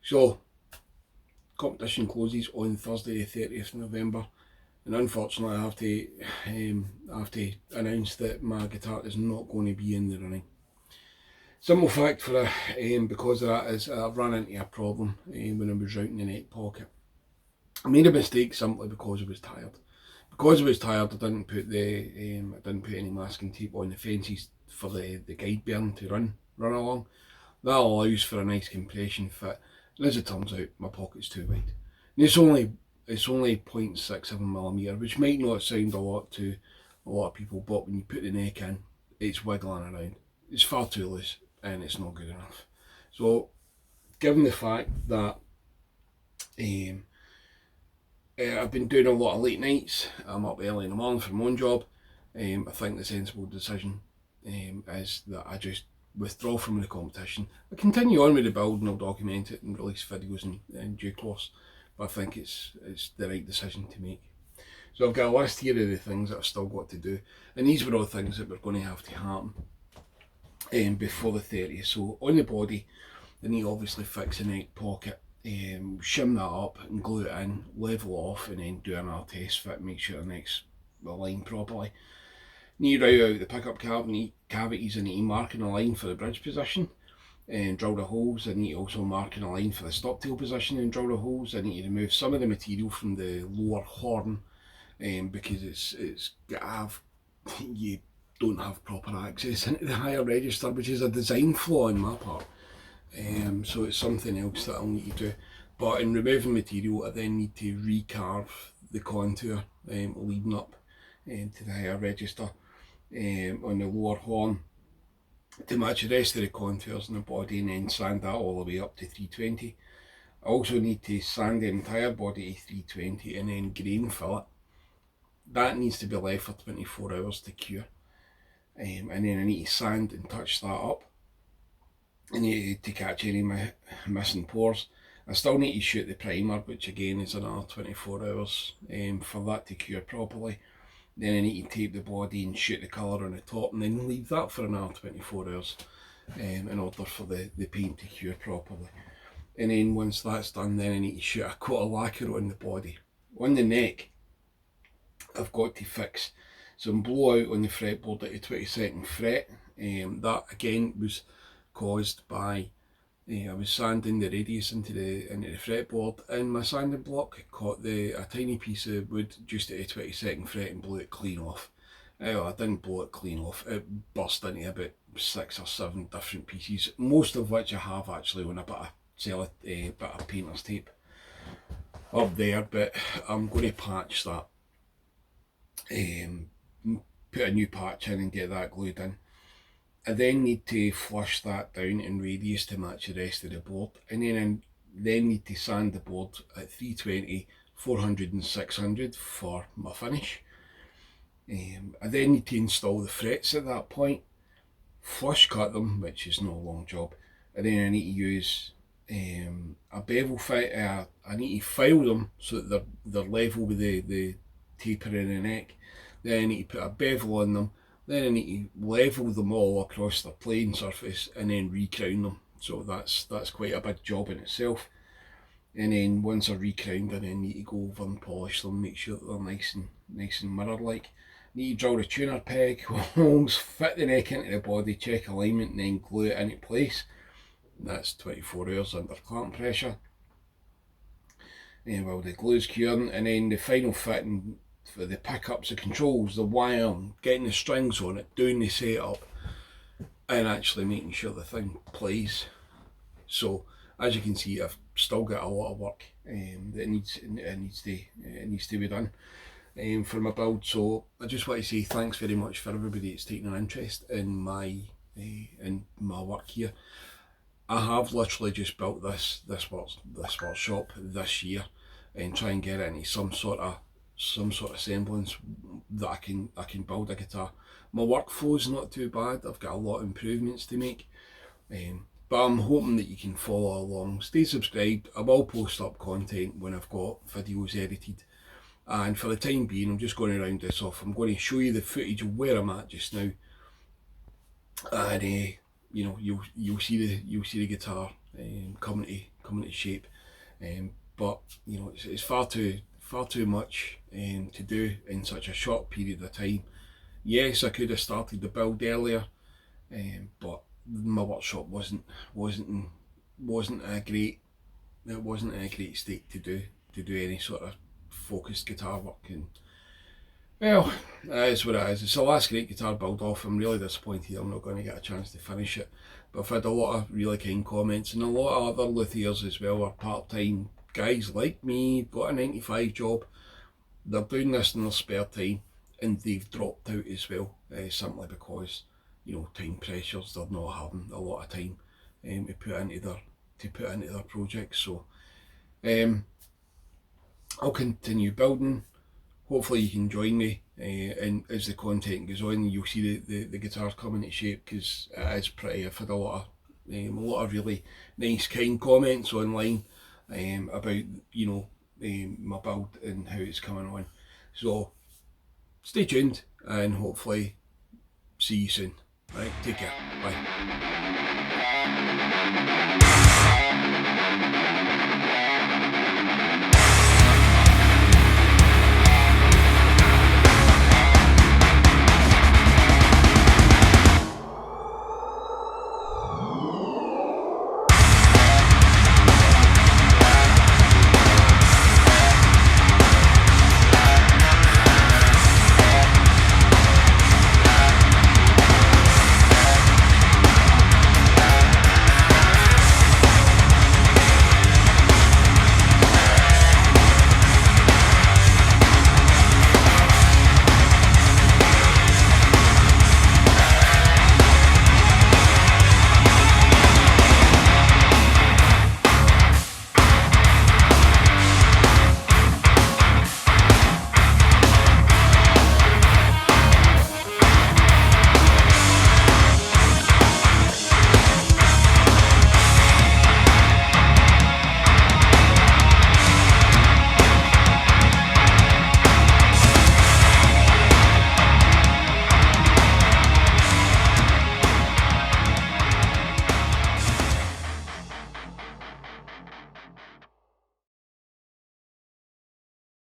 So, competition closes on Thursday the 30th of November, and unfortunately I have to announce that my guitar is not going to be in the running. Simple fact for because of that is I've run into a problem when I was routing the neck pocket. I made a mistake simply because I was tired. Because I was tired, I didn't put any masking tape on the fences for the guide bearing to run along. That allows for a nice compression fit, and as it turns out, my pocket's too wide. And it's only 0.67mm, which might not sound a lot to a lot of people, but when you put the neck in, it's wiggling around. It's far too loose, and it's not good enough. So, given the fact that um, I've been doing a lot of late nights, I'm up early in the morning for my own job, I think the sensible decision is that I just withdraw from the competition. I continue on with the build and I'll document it and release videos in due course, but I think it's the right decision to make. So I've got a list here of the things that I've still got to do, and these were all things that were going to have to happen before the 30th. So on the body, I need to obviously fix the neck pocket, shim that up and glue it in, level off, and then do another test fit, make sure the neck's aligned properly. Need to route out the pickup cavities. I need to mark in a line for the bridge position and drill the holes. I need to also mark in a line for the stoptail position and drill the holes. I need to remove some of the material from the lower horn because you don't have proper access into the higher register, which is a design flaw on my part. So it's something else that I'll need to do. But in removing material, I then need to recarve the contour leading up to the higher register on the lower horn to match the rest of the contours in the body, and then sand that all the way up to 320. I also need to sand the entire body to 320 and then grain fill it. That needs to be left for 24 hours to cure. And then I need to sand and touch that up. I need to catch any missing pores. I still need to shoot the primer, which again is another 24 hours for that to cure properly. Then I need to tape the body and shoot the colour on the top, and then leave that for another 24 hours in order for the paint to cure properly. And then once that's done, then I need to shoot a coat of lacquer on the body. On the neck, I've got to fix some blowout on the fretboard at the 22nd fret. That again was caused by I was sanding the radius into the fretboard, and my sanding block caught a tiny piece of wood just at the 22nd fret and blew it clean off. I didn't blow it clean off, it burst into about 6 or 7 different pieces, most of which I have actually on a bit of painter's tape up there, but I'm going to patch that, put a new patch in and get that glued in. I then need to flush that down in radius to match the rest of the board, and then need to sand the board at 320, 400 and 600 for my finish. I then need to install the frets at that point, flush cut them, which is no long job, and then I need to use a bevel fit. I need to file them so that they're level with the taper in the neck. Then I need to put a bevel on them. Then I need to level them all across the plane surface and then recrown them. So that's quite a big job in itself. And then once they're recrowned, I then need to go over and polish them, make sure that they're nice and mirror-like. Need to drill the tuner peg holes, fit the neck into the body, check alignment, and then glue it into place. That's 24 hours under clamp pressure. While the glue's curing, and then the final fitting for the pickups, the controls, the wire, getting the strings on it, doing the setup, and actually making sure the thing plays. So as you can see, I've still got a lot of work that needs to be done for my build. So I just want to say thanks very much for everybody that's taken an interest in my work here. I have literally just built this workshop this year and try and get it into some sort of semblance that I can build a guitar. My workflow's not too bad. I've got a lot of improvements to make, but I'm hoping that you can follow along. Stay subscribed. I will post up content when I've got videos edited, and for the time being I'm just going to round this off. I'm going to show you the footage of where I'm at just now, and you'll see the guitar coming coming to shape. But you know, it's far too much to do in such a short period of time. Yes, I could have started the build earlier, but my workshop wasn't a great state to do any sort of focused guitar work. And well, that is what it is. It's the last great guitar build off. I'm really disappointed I'm not going to get a chance to finish it. But I've had a lot of really kind comments, and a lot of other luthiers as well are part-time guys like me, got a 9 to 5 job. They're doing this in their spare time, and they've dropped out as well, simply because, you know, time pressures. They're not having a lot of time to put into their projects. So I'll continue building. Hopefully you can join me, and as the content goes on, you'll see the guitars coming to shape, because it is pretty. I've had a lot of really nice, kind comments online about, you know, my build and how it's coming on. So stay tuned, and hopefully see you soon. Right, take care. Bye.